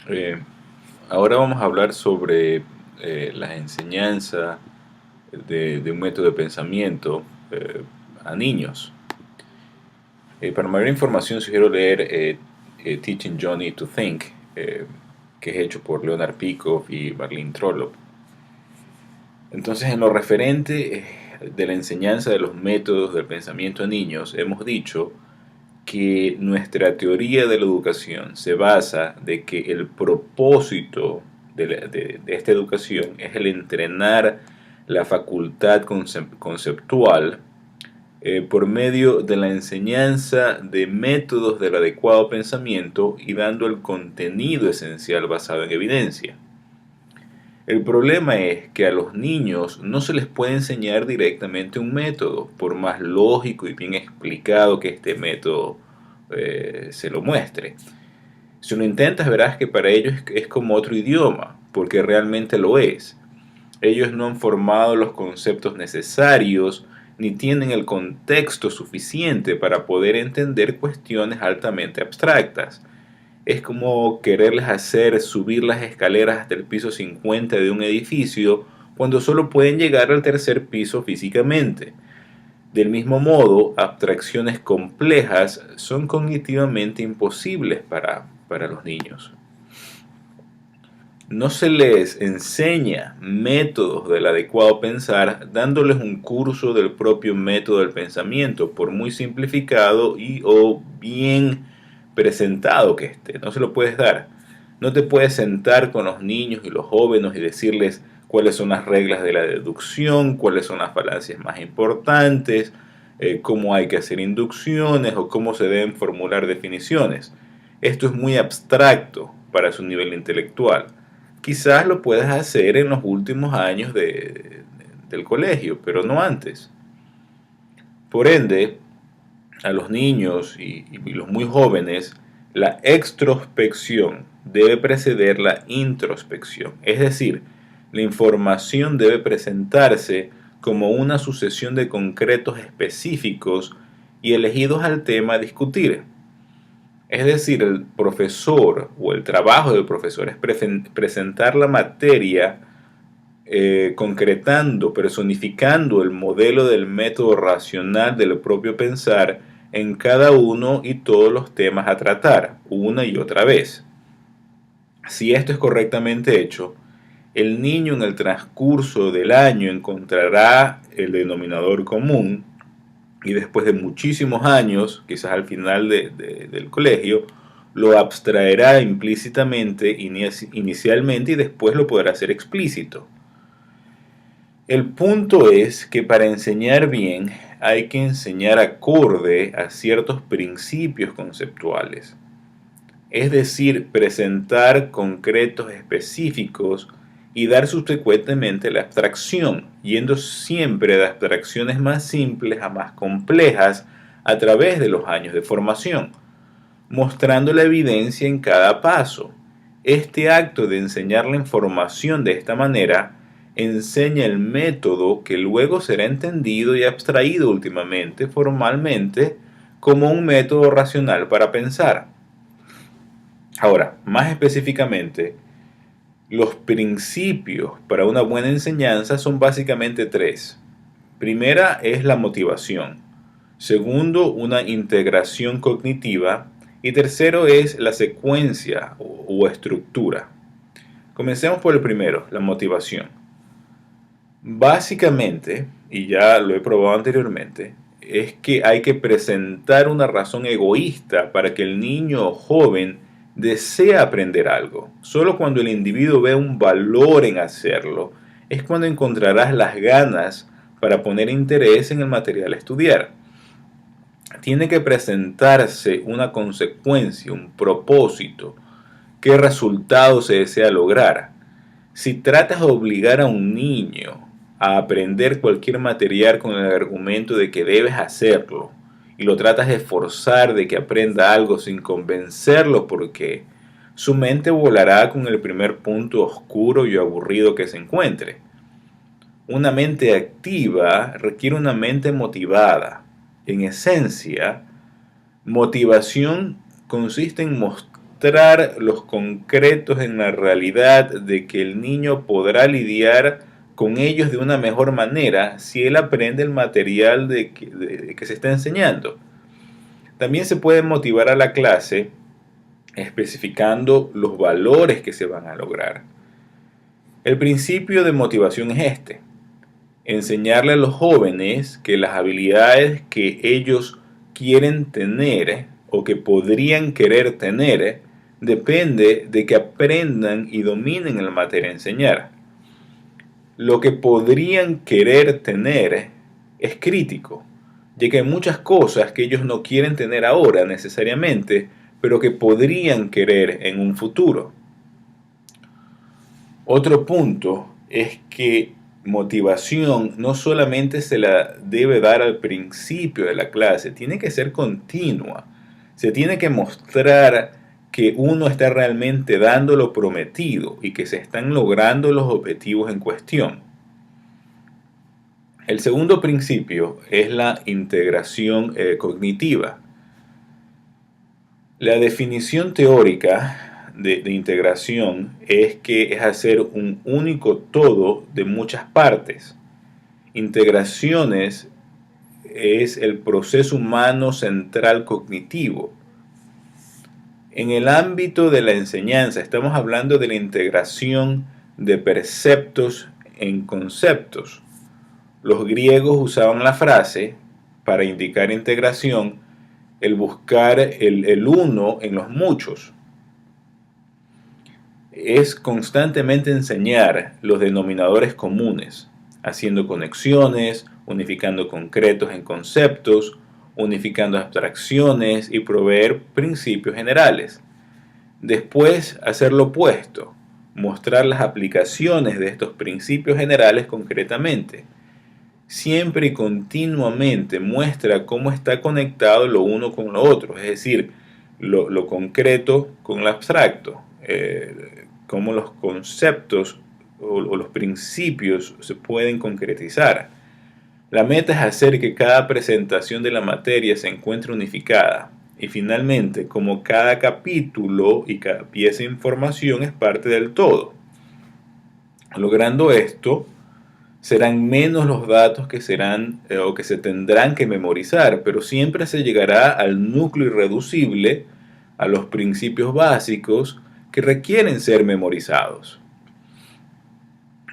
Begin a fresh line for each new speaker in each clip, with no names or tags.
Eh, Ahora vamos a hablar sobre la enseñanza de un método de pensamiento a niños. Para mayor información sugiero leer Teaching Johnny to Think, que es hecho por Leonard Peikoff y Marlene Trollope. Entonces, en lo referente de la enseñanza de los métodos del pensamiento a niños, hemos dicho que nuestra teoría de la educación se basa de que el propósito de esta educación es el entrenar la facultad conceptual por medio de la enseñanza de métodos del adecuado pensamiento y dando el contenido esencial basado en evidencia. El problema es que a los niños no se les puede enseñar directamente un método, por más lógico y bien explicado que este método se lo muestre. Si lo intentas verás que para ellos es como otro idioma, porque realmente lo es. Ellos no han formado los conceptos necesarios ni tienen el contexto suficiente para poder entender cuestiones altamente abstractas. Es como quererles hacer subir las escaleras hasta el piso 50 de un edificio cuando solo pueden llegar al tercer piso físicamente. Del mismo modo, abstracciones complejas son cognitivamente imposibles para los niños. No se les enseña métodos del adecuado pensar dándoles un curso del propio método del pensamiento, por muy simplificado y o bien presentado que esté. No se lo puedes dar. No te puedes sentar con los niños y los jóvenes y decirles cuáles son las reglas de la deducción, cuáles son las falacias más importantes, cómo hay que hacer inducciones o cómo se deben formular definiciones. Esto es muy abstracto para su nivel intelectual. Quizás lo puedas hacer en los últimos años del colegio, pero no antes. Por ende, a los niños y los muy jóvenes, la extrospección debe preceder la introspección. Es decir, la información debe presentarse como una sucesión de concretos específicos y elegidos al tema a discutir. Es decir, el profesor o el trabajo del profesor es presentar la materia concretando, personificando el modelo del método racional del propio pensar en cada uno y todos los temas a tratar, una y otra vez. Si esto es correctamente hecho, el niño en el transcurso del año encontrará el denominador común y después de muchísimos años, quizás al final del colegio, lo abstraerá implícitamente inicialmente y después lo podrá hacer explícito. El punto es que para enseñar bien hay que enseñar acorde a ciertos principios conceptuales, es decir, presentar concretos específicos y dar subsecuentemente la abstracción, yendo siempre de abstracciones más simples a más complejas a través de los años de formación, mostrando la evidencia en cada paso. Este acto de enseñar la información de esta manera enseña el método que luego será entendido y abstraído últimamente, formalmente, como un método racional para pensar. Ahora, más específicamente, los principios para una buena enseñanza son básicamente tres. Primera es la motivación. Segundo, una integración cognitiva. Y tercero es la secuencia o estructura. Comencemos por el primero, la motivación. Básicamente, y ya lo he probado anteriormente, es que hay que presentar una razón egoísta para que el niño o joven desee aprender algo. Solo cuando el individuo ve un valor en hacerlo, es cuando encontrarás las ganas para poner interés en el material a estudiar. Tiene que presentarse una consecuencia, un propósito, qué resultado se desea lograr. Si tratas de obligar a un niño a aprender cualquier material con el argumento de que debes hacerlo y lo tratas de forzar de que aprenda algo sin convencerlo porque su mente volará con el primer punto oscuro y aburrido que se encuentre. Una mente activa requiere una mente motivada. En esencia, motivación consiste en mostrar los concretos en la realidad de que el niño podrá lidiar con ellos de una mejor manera si él aprende el material de que se está enseñando. También se puede motivar a la clase especificando los valores que se van a lograr. El principio de motivación es este: enseñarle a los jóvenes que las habilidades que ellos quieren tener o que podrían querer tener depende de que aprendan y dominen la materia a enseñar. Lo que podrían querer tener es crítico, ya que hay muchas cosas que ellos no quieren tener ahora necesariamente, pero que podrían querer en un futuro. Otro punto es que motivación no solamente se la debe dar al principio de la clase, tiene que ser continua. Se tiene que mostrar que uno está realmente dando lo prometido y que se están logrando los objetivos en cuestión. El segundo principio es la integración cognitiva. La definición teórica de integración es que es hacer un único todo de muchas partes. Integraciones es el proceso humano central cognitivo. En el ámbito de la enseñanza estamos hablando de la integración de perceptos en conceptos. Los griegos usaban la frase para indicar integración, el buscar el uno en los muchos. Es constantemente enseñar los denominadores comunes, haciendo conexiones, unificando concretos en conceptos, unificando abstracciones y proveer principios generales. Después, hacer lo opuesto, mostrar las aplicaciones de estos principios generales concretamente. Siempre y continuamente muestra cómo está conectado lo uno con lo otro, es decir, lo concreto con lo abstracto, cómo los conceptos o los principios se pueden concretizar. La meta es hacer que cada presentación de la materia se encuentre unificada y finalmente como cada capítulo y cada pieza de información es parte del todo. Logrando esto, serán menos los datos que serán o que se tendrán que memorizar, pero siempre se llegará al núcleo irreducible, a los principios básicos que requieren ser memorizados.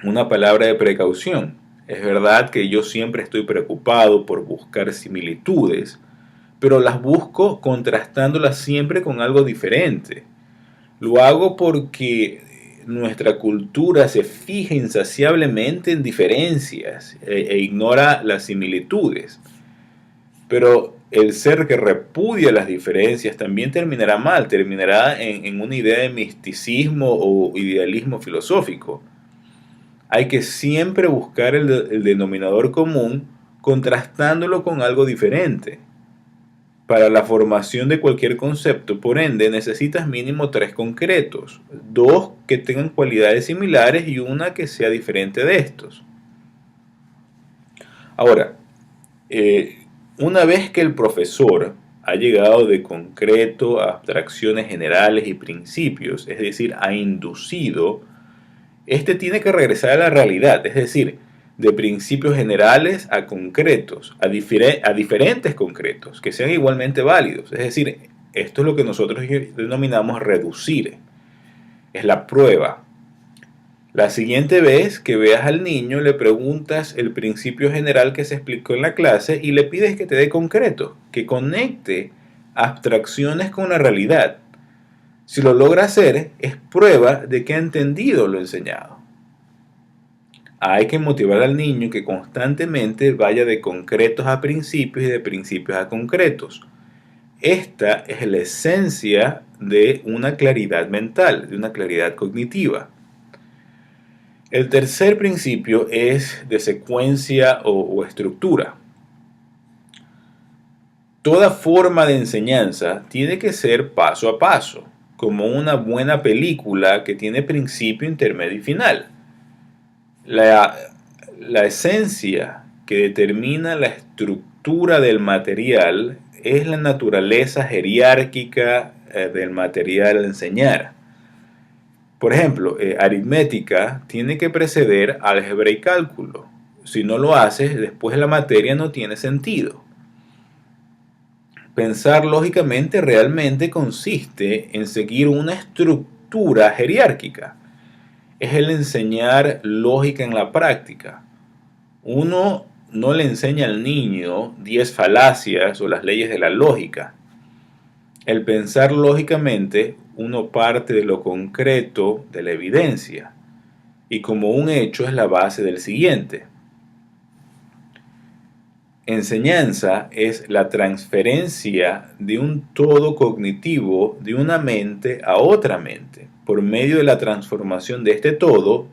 Una palabra de precaución. Es verdad que yo siempre estoy preocupado por buscar similitudes, pero las busco contrastándolas siempre con algo diferente. Lo hago porque nuestra cultura se fija insaciablemente en diferencias e ignora las similitudes. Pero el ser que repudia las diferencias también terminará mal, terminará en una idea de misticismo o idealismo filosófico. Hay que siempre buscar el denominador común contrastándolo con algo diferente. Para la formación de cualquier concepto, por ende, necesitas mínimo 3 concretos, 2 que tengan cualidades similares y una que sea diferente de estos. Ahora, una vez que el profesor ha llegado de concreto a abstracciones generales y principios, es decir, ha inducido, este tiene que regresar a la realidad, es decir, de principios generales a concretos, a diferentes concretos, que sean igualmente válidos. Es decir, esto es lo que nosotros denominamos reducir. Es la prueba. La siguiente vez que veas al niño, le preguntas el principio general que se explicó en la clase y le pides que te dé concreto, que conecte abstracciones con la realidad. Si lo logra hacer, es prueba de que ha entendido lo enseñado. Hay que motivar al niño que constantemente vaya de concretos a principios y de principios a concretos. Esta es la esencia de una claridad mental, de una claridad cognitiva. El tercer principio es de secuencia o estructura. Toda forma de enseñanza tiene que ser paso a paso, como una buena película que tiene principio, intermedio y final. La esencia que determina la estructura del material es la naturaleza jerárquica del material a enseñar. Por ejemplo, aritmética tiene que preceder álgebra y cálculo. Si no lo haces, después la materia no tiene sentido. Pensar lógicamente realmente consiste en seguir una estructura jerárquica. Es el enseñar lógica en la práctica. Uno no le enseña al niño 10 falacias o las leyes de la lógica. El pensar lógicamente, uno parte de lo concreto, de la evidencia, y como un hecho es la base del siguiente. Enseñanza es la transferencia de un todo cognitivo de una mente a otra mente. Por medio de la transformación de este todo,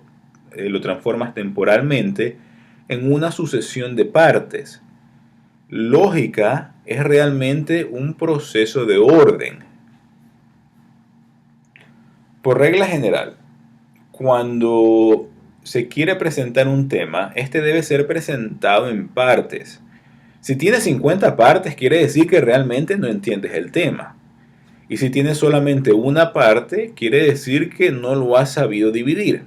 lo transformas temporalmente en una sucesión de partes. Lógica es realmente un proceso de orden. Por regla general, cuando se quiere presentar un tema, este debe ser presentado en partes. Si tiene 50 partes, quiere decir que realmente no entiendes el tema. Y si tienes solamente una parte, quiere decir que no lo has sabido dividir.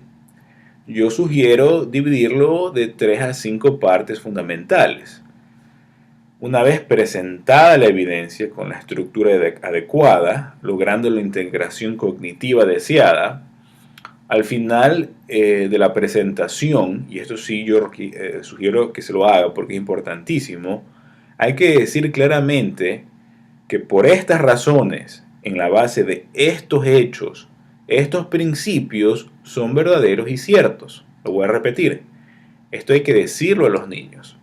Yo sugiero dividirlo de 3 a 5 partes fundamentales. Una vez presentada la evidencia con la estructura adecuada, logrando la integración cognitiva deseada, al final de la presentación, y esto sí yo sugiero que se lo haga porque es importantísimo, hay que decir claramente que por estas razones, en la base de estos hechos, estos principios son verdaderos y ciertos. Lo voy a repetir. Esto hay que decirlo a los niños.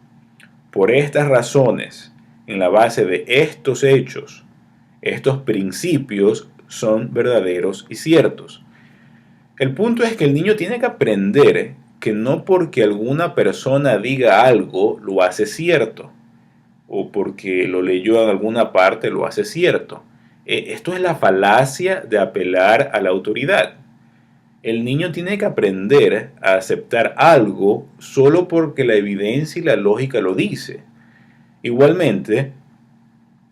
Por estas razones, en la base de estos hechos, estos principios son verdaderos y ciertos. El punto es que el niño tiene que aprender que no porque alguna persona diga algo lo hace cierto, o porque lo leyó en alguna parte lo hace cierto. Esto es la falacia de apelar a la autoridad. El niño tiene que aprender a aceptar algo solo porque la evidencia y la lógica lo dice. Igualmente,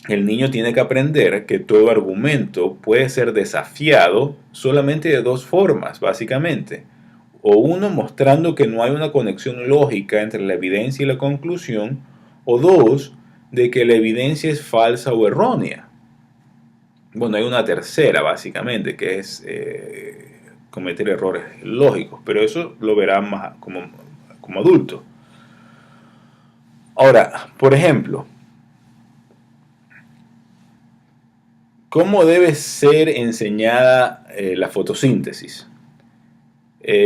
el niño tiene que aprender que todo argumento puede ser desafiado solamente de 2 formas, básicamente. O uno, mostrando que no hay una conexión lógica entre la evidencia y la conclusión, o 2, de que la evidencia es falsa o errónea. Bueno, hay una tercera, básicamente, que es cometer errores lógicos, pero eso lo verá más como adulto. Ahora, por ejemplo, ¿cómo debe ser enseñada la fotosíntesis?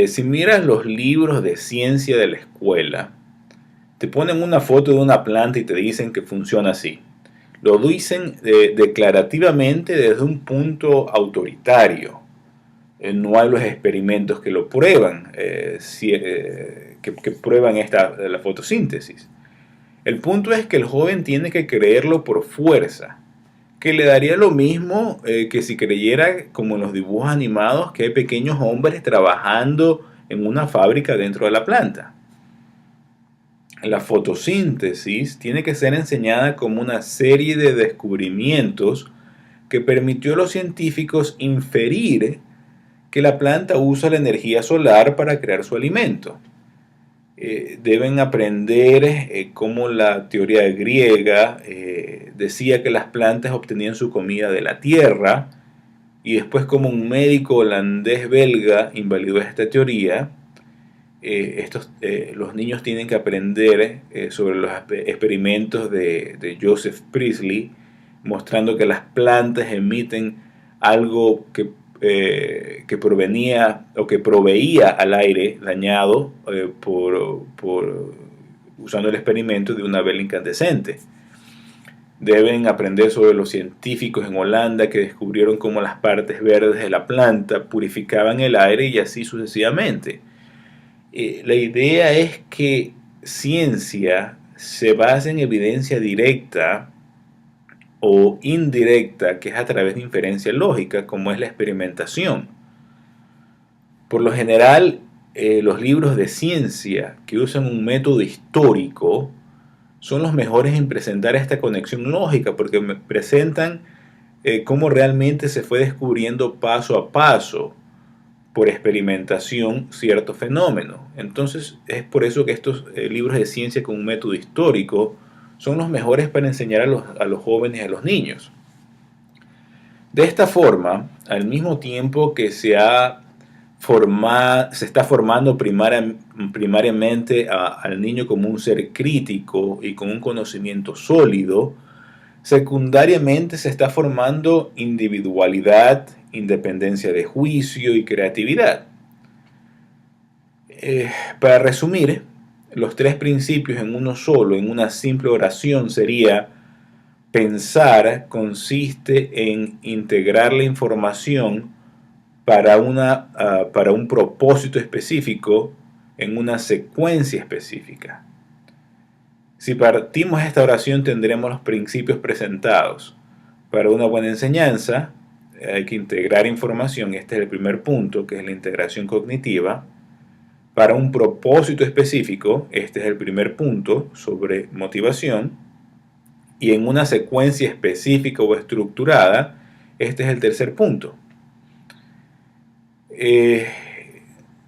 Si miras los libros de ciencia de la escuela, te ponen una foto de una planta y te dicen que funciona así. Lo dicen declarativamente desde un punto autoritario. No hay los experimentos que lo prueban, que prueban la fotosíntesis. El punto es que el joven tiene que creerlo por fuerza, que le daría lo mismo que si creyera, como en los dibujos animados, que hay pequeños hombres trabajando en una fábrica dentro de la planta. La fotosíntesis tiene que ser enseñada como una serie de descubrimientos que permitió a los científicos inferir que la planta usa la energía solar para crear su alimento. Deben aprender cómo la teoría griega decía que las plantas obtenían su comida de la tierra, y después como un médico holandés belga invalidó esta teoría. Los niños tienen que aprender sobre los experimentos de Joseph Priestley, mostrando que las plantas emiten algo que provenía o que proveía al aire dañado usando el experimento de una vela incandescente. Deben aprender sobre los científicos en Holanda que descubrieron cómo las partes verdes de la planta purificaban el aire y así sucesivamente. La idea es que ciencia se basa en evidencia directa o indirecta, que es a través de inferencia lógica, como es la experimentación. Por lo general, los libros de ciencia que usan un método histórico son los mejores en presentar esta conexión lógica, porque presentan cómo realmente se fue descubriendo paso a paso, por experimentación, cierto fenómeno. Entonces es por eso que estos libros de ciencia con un método histórico son los mejores para enseñar a los jóvenes y a los niños. De esta forma, al mismo tiempo que se está formando primariamente al niño como un ser crítico y con un conocimiento sólido, secundariamente se está formando individualidad, independencia de juicio y creatividad. Para resumir, los tres principios en uno solo, en una simple oración, sería: pensar consiste en integrar la información para un propósito específico en una secuencia específica. Si partimos esta oración, tendremos los principios presentados. Para una buena enseñanza hay que integrar información, este es el primer punto, que es la integración cognitiva. Para un propósito específico, este es el primer punto, sobre motivación. Y en una secuencia específica o estructurada, este es el tercer punto.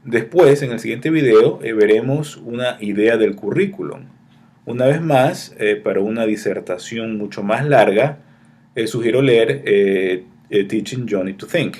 Después, en el siguiente video, veremos una idea del currículum. Una vez más, para una disertación mucho más larga, sugiero leer Teaching Johnny to Think.